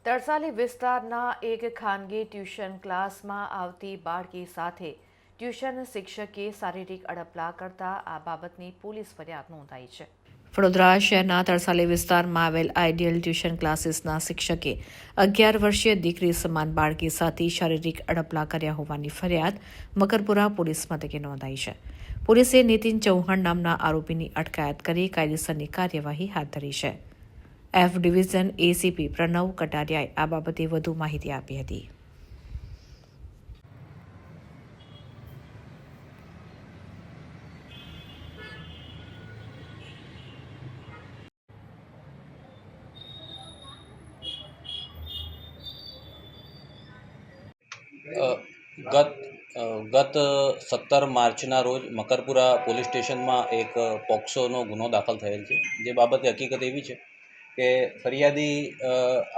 તરસાલી વિસ્તારના એક ખાનગી ટ્યુશન ક્લાસમાં આવતી બાળકી સાથે ટ્યુશન શિક્ષકે શારીરિક અડપલા કરતા આ બાબતની પોલીસ ફરિયાદ નોંધાઈ છે. વડોદરા શહેરના તરસાલી વિસ્તારમાં આવેલ આઈડિયલ ટ્યુશન ક્લાસીસના શિક્ષકે 11 વર્ષીય દીકરી સમાન બાળકી સાથે શારીરિક અડપલા કર્યા હોવાની ફરિયાદ મકરપુરા પોલીસ મથકે નોંધાઈ છે. પોલીસે નીતિન ચૌહાણ નામના આરોપીની અટકાયત કરી કાયદેસરની કાર્યવાહી હાથ ધરી છે. એફ ડિવિઝન એસીપી પ્રણવ કટારિયાએ આ બાબતે વધુ માહિતી આપી હતી. ગત ગત 17 માર્ચના રોજ મકરપુરા પોલીસ સ્ટેશનમાં એક પોક્સોનો ગુનો દાખલ થયેલ છે. જે બાબતે હકીકત એવી છે કે ફરિયાદી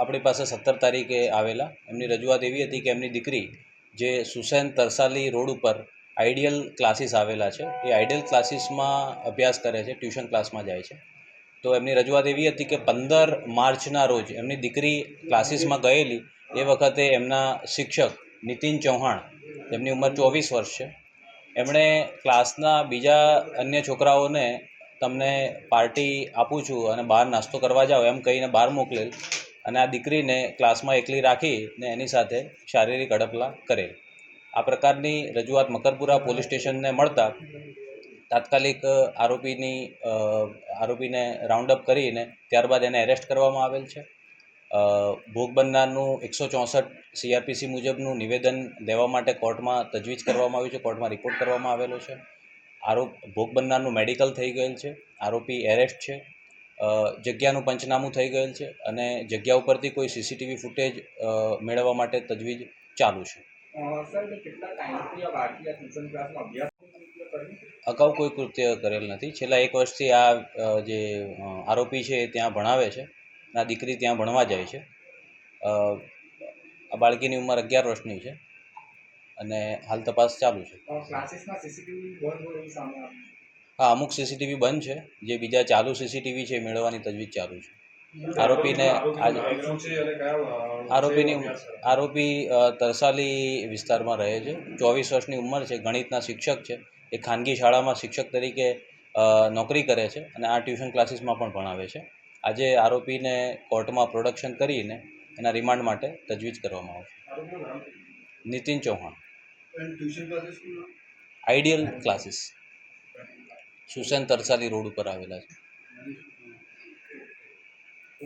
આપણી પાસે 17 તારીખે આવેલા. એમની રજૂઆત એવી હતી કે એમની દીકરી જે સુસેન તરસાલી રોડ ઉપર આઈડિયલ ક્લાસીસ આવેલા છે, એ આઈડિયલ ક્લાસીસમાં અભ્યાસ કરે છે, ટ્યુશન ક્લાસમાં જાય છે. તો એમની રજૂઆત એવી હતી કે 15 માર્ચના રોજ એમની દીકરી ક્લાસીસમાં ગયેલી. એ વખતે એમના શિક્ષક નીતિન ચૌહાણ, જેમની ઉંમર 24 વર્ષ છે, એમણે ક્લાસના બીજા અન્ય છોકરાઓને તમને પાર્ટી આપું છું અને બહાર નાસ્તો કરવા જાઓ એમ કહીને બહાર મોકલેલ અને આ દીકરીને ક્લાસમાં એકલી રાખીને એની સાથે શારીરિક અડપલા કરેલ. આ પ્રકારની રજૂઆત મકરપુરા પોલીસ સ્ટેશનને મળતા તાત્કાલિક આરોપીને રાઉન્ડ અપ કરીને ત્યારબાદ એને એરેસ્ટ કરવામાં આવેલ છે. ભોગ બનનારનું 164 CRPC મુજબનું નિવેદન દેવા માટે કોર્ટમાં તજવીજ કરવામાં આવ્યું છે, કોર્ટમાં રિપોર્ટ કરવામાં આવેલો છે. ભોગ બનનારનું મેડિકલ થઈ ગયેલ છે, આરોપી એરેસ્ટ છે, જગ્યાનું પંચનામું થઈ ગયેલ છે અને જગ્યા ઉપરથી કોઈ CCTV ફૂટેજ મેળવવા માટે તજવીજ ચાલુ છે. અગાઉ કોઈ કૃત્ય કરેલ નથી. છેલ્લા 1 વર્ષથી આ જે આરોપી છે એ ત્યાં ભણાવે છે. આ દીકરી ત્યાં ભણવા જાય છે. આ બાળકીની ઉંમર 11 વર્ષની છે અને હાલ તપાસ ચાલુ છે. હા, અમુક CCTV બંધ છે. જે બીજા ચાલુ CCTV છે એ મેળવવાની તજવીજ ચાલુ છે. આરોપી તરસાલી વિસ્તારમાં રહે છે. 24 વર્ષની ઉંમર છે, ગણિતના શિક્ષક છે. એ ખાનગી શાળામાં શિક્ષક તરીકે નોકરી કરે છે અને આ ટ્યુશન ક્લાસીસમાં પણ ભણાવે છે. આજે આરોપીને કોર્ટમાં પ્રોડક્શન કરીને એના રિમાન્ડ માટે તજવીજ કરવામાં આવશે. Nitin Chauhan, ideal classes Susen Tarsali road ઉપર આવેલા છે.